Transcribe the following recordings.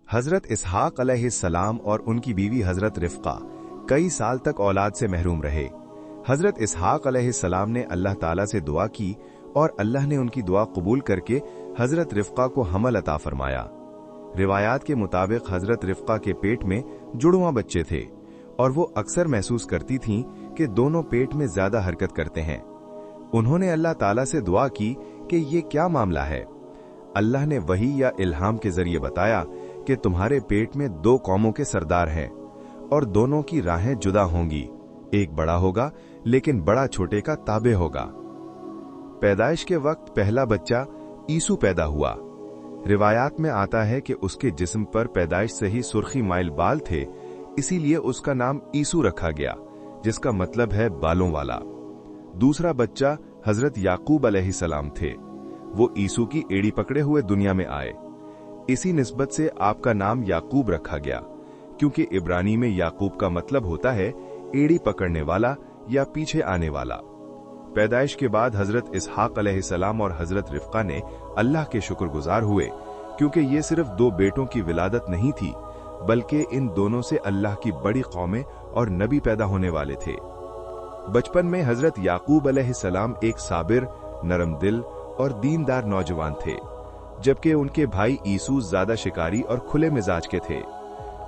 हजरत इसहाक अलैहिस्सलाम और उनकी बीवी हजरत रिफ्का कई साल तक औलाद से महरूम रहे। हजरत इसहाक अलैहिस्सलाम ने अल्लाह ताला से दुआ की और अल्लाह ने उनकी दुआ कबूल करके हजरत रिफ्का को हमल अता फरमाया। रिवायात के मुताबिक हजरत रिफ्का के पेट में जुड़वां बच्चे थे और वो अक्सर महसूस करती थीं कि दोनों पेट में ज्यादा हरकत करते हैं। उन्होंने अल्लाह ताला से दुआ की कि ये क्या मामला है। अल्लाह ने वही या इल्हाम के जरिए बताया कि तुम्हारे पेट में दो कौमों के सरदार हैं और दोनों की राहें जुदा होंगी, एक बड़ा होगा लेकिन बड़ा छोटे का ताबे होगा। पैदाइश के वक्त पहला बच्चा ईसू पैदा हुआ। रिवायात में आता है कि उसके जिस्म पर पैदाइश से ही सुर्खी माइल बाल थे, इसीलिए उसका नाम ईसू रखा गया, जिसका मतलब है बालों वाला। दूसरा बच्चा हजरत याकूब अलैहिस्सलाम थे। वो ईसू की एड़ी पकड़े हुए दुनिया में आए। इसी निस्बत से आपका नाम याकूब रखा गया, क्योंकि इब्रानी में याकूब का मतलब होता है एड़ी पकड़ने वाला या पीछे आने वाला। पैदाइश के बाद हजरत इसहाक अलैहिस्सलाम और हजरत रिफ्का ने अल्लाह के शुक्रगुजार हुए, क्योंकि ये सिर्फ दो बेटों की विलादत नहीं थी, बल्कि इन दोनों से अल्लाह की बड़ी कौमें और नबी पैदा होने वाले थे। बचपन में हजरत याकूब अलैहिस्सलाम एक साबिर, नरम दिल और दीनदार नौजवान थे, जबकि उनके भाई ईसू ज्यादा शिकारी और खुले मिजाज के थे।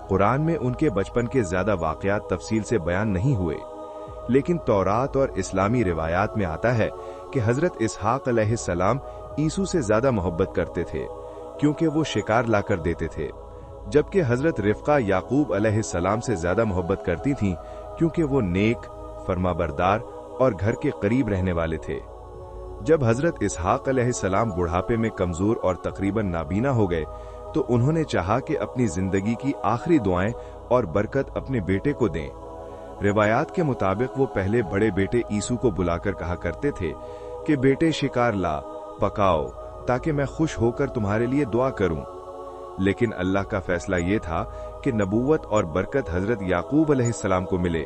कुरान में उनके बचपन के ज्यादा वाकयात तफसील से बयान नहीं हुए, लेकिन तौरात और इस्लामी रिवायात में आता है कि हजरत इसहाक अलैहिस्सलाम ईसू से ज्यादा मोहब्बत करते थे, क्योंकि वो शिकार लाकर देते थे, जबकि हजरत रिफ्का याकूब अलैहिस्सलाम से ज्यादा मोहब्बत करती थीं, क्योंकि वो नेक, फरमाबरदार और घर के करीब रहने वाले थे। जब हजरत इसहाक अलैहिस्सलाम बुढ़ापे में कमजोर और तकरीबन नाबीना हो गए, तो उन्होंने चाहा कि अपनी जिंदगी की आखिरी दुआएं और बरकत अपने बेटे को दें। रिवायात के मुताबिक वो पहले बड़े बेटे ईसू को बुलाकर कहा करते थे कि बेटे शिकार ला, पकाओ, ताकि मैं खुश होकर तुम्हारे लिए दुआ करूं। लेकिन अल्लाह का फैसला ये था कि नबूवत और बरकत हजरत याकूब अलैहिस्सलाम को मिले।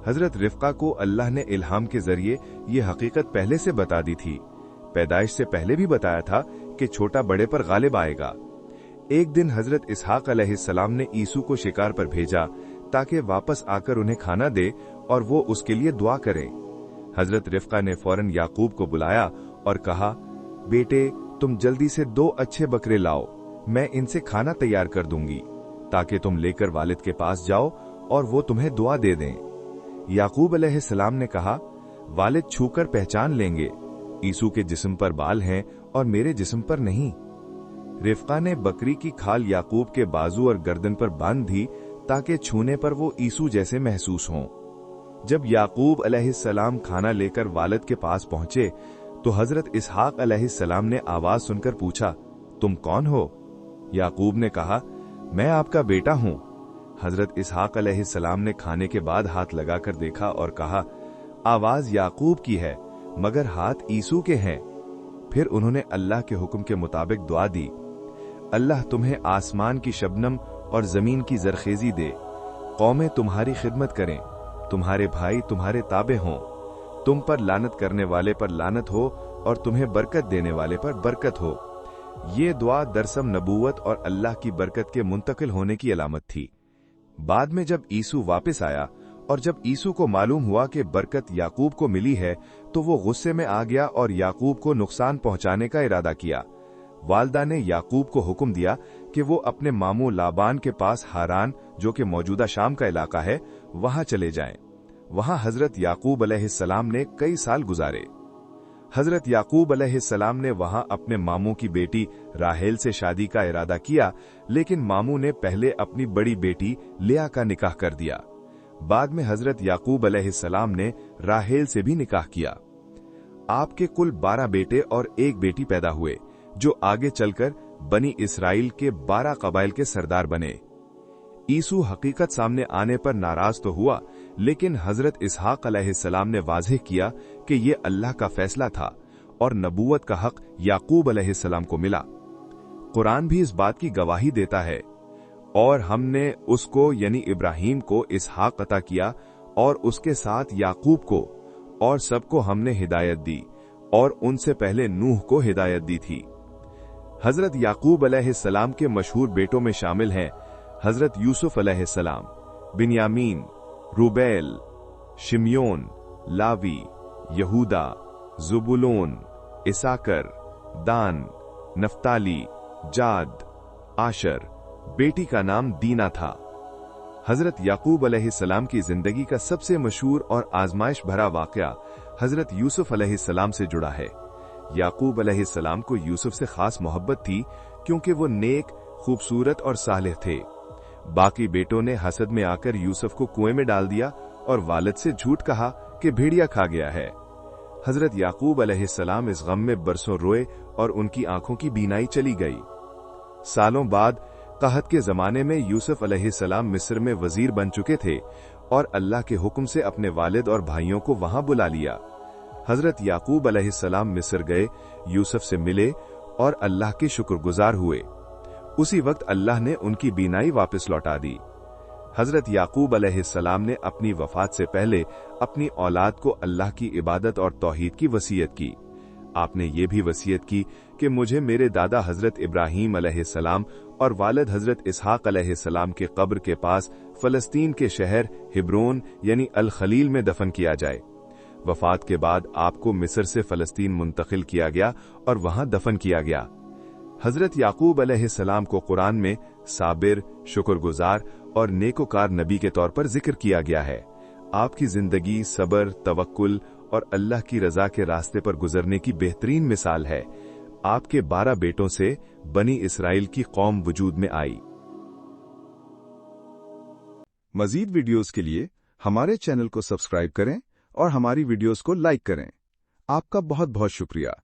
हजरत रिफ्का को अल्लाह ने इल्हाम के जरिए ये हकीकत पहले से बता दी थी। पैदाइश से पहले भी बताया था कि छोटा बड़े पर गालिब आएगा। एक दिन हजरत इसहाक अलैहिस्सलाम ने ईसू को शिकार पर भेजा ताकि वापस आकर उन्हें खाना दे और वो उसके लिए दुआ करें। हजरत रिफ्का ने फौरन याकूब को बुलाया और कहा, बेटे तुम जल्दी से 2 अच्छे बकरे लाओ, मैं इनसे खाना तैयार कर दूंगी, ताकि तुम लेकर वालिद के पास जाओ और वो तुम्हें दुआ दे दें। याकूब अलैहिस्सलाम ने कहा, वालिद छूकर पहचान लेंगे, ईसू के जिस्म पर बाल हैं और मेरे जिस्म पर नहीं। रिफ्का ने बकरी की खाल याकूब के बाजू और गर्दन पर बांध दी ताकि छूने पर वो ईसू जैसे महसूस हों। जब याकूब अलैहिस्सलाम खाना लेकर वालिद के पास पहुंचे, तो हजरत इसहाक अलैहिस्सलाम ने आवाज सुनकर पूछा, तुम कौन हो? याकूब ने कहा, मैं आपका बेटा हूं। हजरत इसहाक अलैहिस्सलाम ने खाने के बाद हाथ लगाकर देखा और कहा, आवाज याकूब की है, मगर हाथ ईसू के हैं। फिर उन्होंने अल्लाह के हुक्म के मुताबिक दुआ दी, अल्लाह तुम्हें आसमान की शबनम और जमीन की जरखेजी दे, कौमें तुम्हारी खिदमत करें, तुम्हारे भाई तुम्हारे ताबे हों, तुम पर लानत करने वाले पर लानत हो और तुम्हें बरकत देने वाले पर बरकत हो। ये दुआ दरसम नबूवत और अल्लाह की बरकत के मुंतकिल होने की अलामत थी। बाद में जब ईसू वापस आया और जब ईसू को मालूम हुआ कि बरकत याकूब को मिली है, तो वो गुस्से में आ गया और याकूब को नुकसान पहुंचाने का इरादा किया। वालदा ने याकूब को हुक्म दिया कि वो अपने मामू लाबान के पास हारान, जो कि मौजूदा शाम का इलाका है, वहां चले जाएं। वहां हजरत याकूब अलैहिस्सलाम ने कई साल गुजारे। हजरत याकूब अलैहिस्सलाम ने वहां अपने मामू की बेटी राहेल से शादी का इरादा किया, लेकिन मामू ने पहले अपनी बड़ी बेटी लिया का निकाह कर दिया। बाद में हजरत याकूब अलैहिस्सलाम ने राहेल से भी निकाह किया। आपके कुल 12 बेटे और 1 बेटी पैदा हुए, जो आगे चलकर बनी इसराइल के 12 कबाइल के सरदार बने। ईसू हकीकत सामने आने पर नाराज तो हुआ, लेकिन हजरत इसहाक अलैहिस्सलाम ने वाज़ेह किया कि ये अल्लाह का फैसला था और नबूवत का हक याकूब अलैहिस्सलाम को मिला। कुरान भी इस बात की गवाही देता है, और हमने उसको यानी इब्राहिम को इसहाक अता किया और उसके साथ याकूब को, और सबको हमने हिदायत दी, और उनसे पहले नूह को हिदायत दी थी। हजरत याकूब अलैहिस्सलाम के मशहूर बेटों में शामिल हैं हजरत यूसुफ अलैहिस्सलाम, बिन्यामीन, रूबैल, शिमयोन, लावी, यहूदा, जुबुलून, इसाकर, दान, नफ्ताली, जाद, आशर। बेटी का नाम दीना था। हजरत याकूब अलैहिस्सलाम की जिंदगी का सबसे मशहूर और आजमाइश भरा वाकया हजरत यूसुफ अलैहिस्सलाम से जुड़ा है। याकूब अलैहिस्सलाम को यूसुफ से खास मोहब्बत थी क्योंकि वो नेक, खूबसूरत और सालेह थे। बाकी बेटों ने हसद में आकर यूसुफ को कुएं में डाल दिया और वालिद से झूठ कहा कि भेड़िया खा गया है। हजरत याकूब अलैहिस्सलाम इस गम में बरसों रोए और उनकी आंखों की बीनाई चली गई। सालों बाद कहत के जमाने में यूसुफ अलैहिस्सलाम मिस्र में वजीर बन चुके थे और अल्लाह के हुक्म से अपने वालिद और भाइयों को वहां बुला लिया। हजरत याकूब अलैहिस्सलाम मिस्र गए, यूसुफ से मिले और अल्लाह के शुक्रगुजार हुए। उसी वक्त अल्लाह ने उनकी बीनाई वापस लौटा दी। हजरत याकूब अलैहिस्सलाम ने अपनी वफात से पहले अपनी औलाद को अल्लाह की इबादत और तौहीद की वसीयत की। आपने ये भी वसीयत की कि मुझे मेरे दादा हजरत इब्राहीम अलैहिस्सलाम और वालिद हजरत इसहाक अलैहिस्सलाम के कब्र के पास फलस्तीन के शहर हिब्रोन यानी अल खलील में दफन किया जाए। वफात के बाद आपको मिस्र से फलस्तीन मुंतकिल किया गया और वहां दफन किया गया। हजरत याकूब अलैहिस्सलाम को कुरान में साबिर, शुक्रगुजार और नेकोकार नबी के तौर पर जिक्र किया गया है। आपकी जिंदगी सबर, तवक्कुल और अल्लाह की रजा के रास्ते पर गुजरने की बेहतरीन मिसाल है। आपके 12 बेटों से बनी इसराइल की कौम वजूद में आई। मजीद वीडियोस के लिए हमारे चैनल को सब्सक्राइब करें और हमारी वीडियोस को लाइक करें। आपका बहुत बहुत शुक्रिया।